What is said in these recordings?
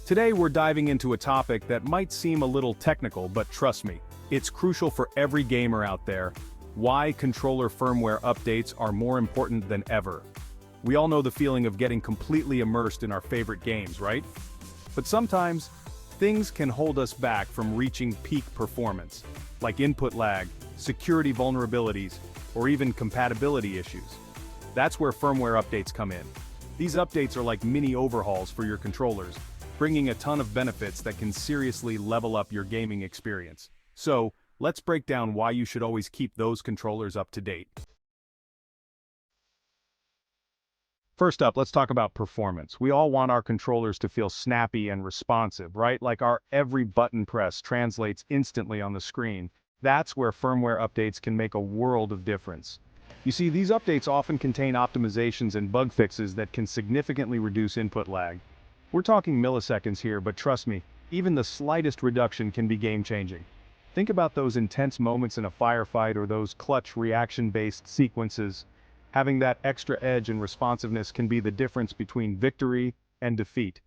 Today we're diving into a topic that might seem a little technical, but trust me, it's crucial for every gamer out there: why controller firmware updates are more important than ever. We all know the feeling of getting completely immersed in our favorite games, right? But sometimes, things can hold us back from reaching peak performance, like input lag, security vulnerabilities, or even compatibility issues. That's where firmware updates come in. These updates are like mini overhauls for your controllers, bringing a ton of benefits that can seriously level up your gaming experience. So, let's break down why you should always keep those controllers up to date. First up, let's talk about performance. We all want our controllers to feel snappy and responsive, right? Like our every button press translates instantly on the screen. That's where firmware updates can make a world of difference. You see, these updates often contain optimizations and bug fixes that can significantly reduce input lag. We're talking milliseconds here, but trust me, even the slightest reduction can be game-changing. Think about those intense moments in a firefight or those clutch reaction-based sequences. Having that extra edge and responsiveness can be the difference between victory and defeat.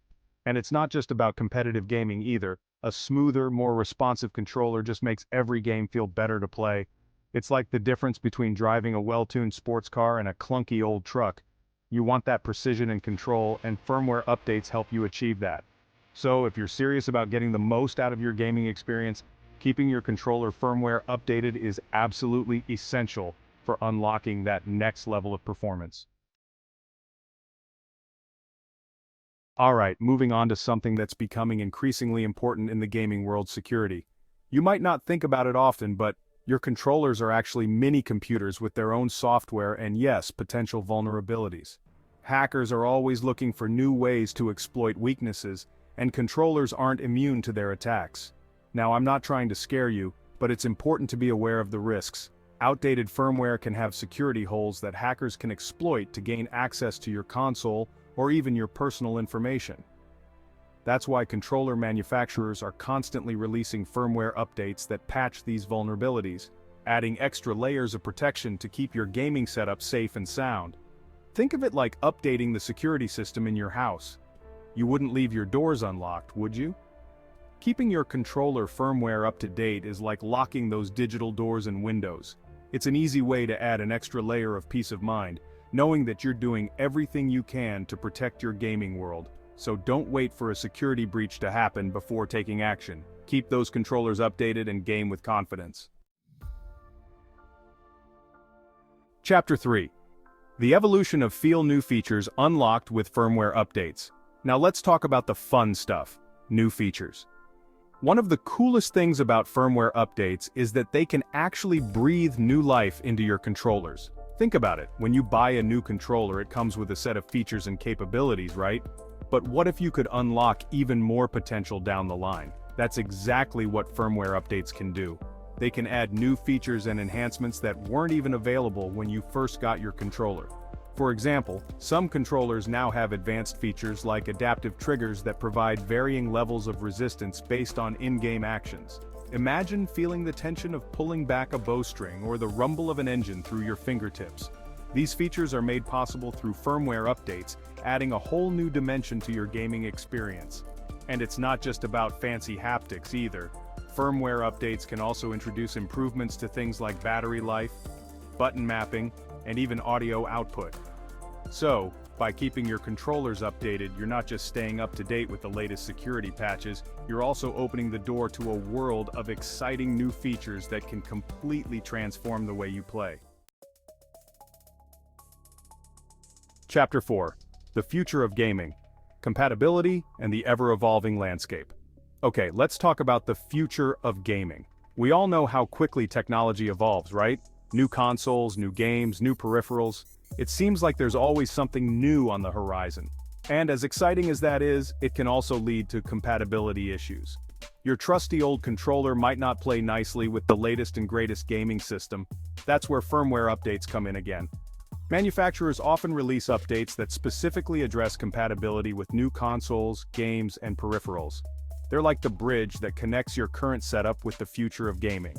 And it's not just about competitive gaming either. A smoother, more responsive controller just makes every game feel better to play. It's like the difference between driving a well-tuned sports car and a clunky old truck. You want that precision and control, and firmware updates help you achieve that. So if you're serious about getting the most out of your gaming experience, keeping your controller firmware updated is absolutely essential for unlocking that next level of performance. Alright, moving on to something that's becoming increasingly important in the gaming world: security. You might not think about it often, but your controllers are actually mini computers with their own software and, yes, potential vulnerabilities. Hackers are always looking for new ways to exploit weaknesses, and controllers aren't immune to their attacks. Now, I'm not trying to scare you, but it's important to be aware of the risks. Outdated firmware can have security holes that hackers can exploit to gain access to your console or even your personal information. That's why controller manufacturers are constantly releasing firmware updates that patch these vulnerabilities, adding extra layers of protection to keep your gaming setup safe and sound. Think of it like updating the security system in your house. You wouldn't leave your doors unlocked, would you? Keeping your controller firmware up to date is like locking those digital doors and windows. It's an easy way to add an extra layer of peace of mind, knowing that you're doing everything you can to protect your gaming world. So don't wait for a security breach to happen before taking action. Keep those controllers updated and game with confidence. Chapter 3. The evolution of feel new features unlocked with firmware updates. Now let's talk about the fun stuff: new features. One of the coolest things about firmware updates is that they can actually breathe new life into your controllers. Think about it, when you buy a new controller, it comes with a set of features and capabilities, right? But what if you could unlock even more potential down the line? That's exactly what firmware updates can do. They can add new features and enhancements that weren't even available when you first got your controller. For example, some controllers now have advanced features like adaptive triggers that provide varying levels of resistance based on in-game actions. Imagine feeling the tension of pulling back a bowstring or the rumble of an engine through your fingertips. These features are made possible through firmware updates, adding a whole new dimension to your gaming experience. And it's not just about fancy haptics either. Firmware updates can also introduce improvements to things like battery life, button mapping, and even audio output. So, by keeping your controllers updated, you're not just staying up to date with the latest security patches, you're also opening the door to a world of exciting new features that can completely transform the way you play. Chapter 4. The future of gaming, compatibility, and the ever-evolving landscape. Okay, let's talk about the future of gaming. We all know how quickly technology evolves, right? New consoles, new games, new peripherals. It seems like there's always something new on the horizon. And as exciting as that is, it can also lead to compatibility issues. Your trusty old controller might not play nicely with the latest and greatest gaming system. That's where firmware updates come in again. Manufacturers often release updates that specifically address compatibility with new consoles, games, and peripherals. They're like the bridge that connects your current setup with the future of gaming.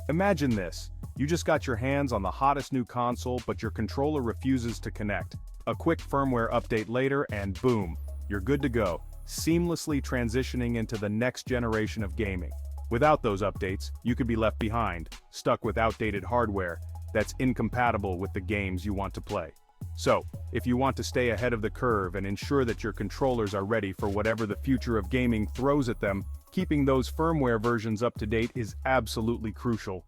Imagine this: you just got your hands on the hottest new console, but your controller refuses to connect. A quick firmware update later, and boom, you're good to go. seamlessly transitioning into the next generation of gaming. Without those updates, you could be left behind, stuck with outdated hardware that's incompatible with the games you want to play. So, if you want to stay ahead of the curve and ensure that your controllers are ready for whatever the future of gaming throws at them, keeping those firmware versions up to date is absolutely crucial.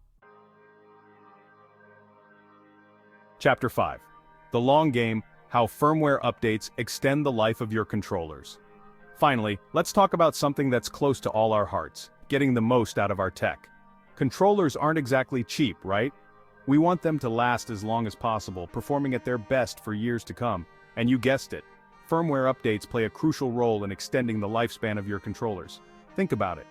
Chapter 5. The long game, how firmware updates extend the life of your controllers. Finally, let's talk about something that's close to all our hearts, getting the most out of our tech. Controllers aren't exactly cheap, right? We want them to last as long as possible, performing at their best for years to come. And you guessed it, firmware updates play a crucial role in extending the lifespan of your controllers. Think about it.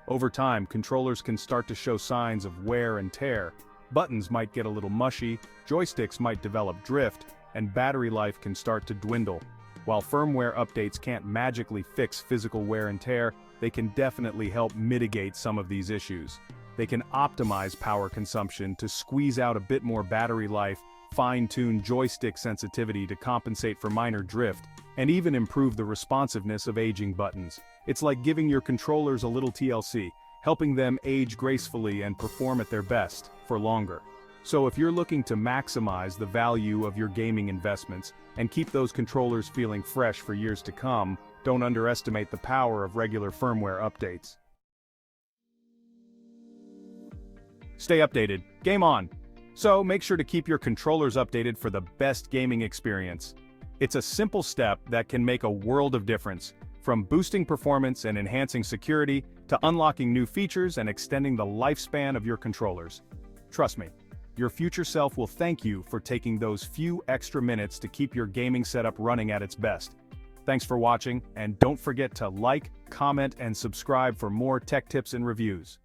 Over time, controllers can start to show signs of wear and tear. Buttons might get a little mushy, joysticks might develop drift, and battery life can start to dwindle. While firmware updates can't magically fix physical wear and tear, they can definitely help mitigate some of these issues. They can optimize power consumption to squeeze out a bit more battery life, fine-tune joystick sensitivity to compensate for minor drift, and even improve the responsiveness of aging buttons. It's like giving your controllers a little TLC, helping them age gracefully and perform at their best for longer. So if you're looking to maximize the value of your gaming investments and keep those controllers feeling fresh for years to come, don't underestimate the power of regular firmware updates. Stay updated, game on! So make sure to keep your controllers updated for the best gaming experience. It's a simple step that can make a world of difference, from boosting performance and enhancing security to unlocking new features and extending the lifespan of your controllers. Trust me, your future self will thank you for taking those few extra minutes to keep your gaming setup running at its best. Thanks for watching, and don't forget to like, comment, and subscribe for more tech tips and reviews.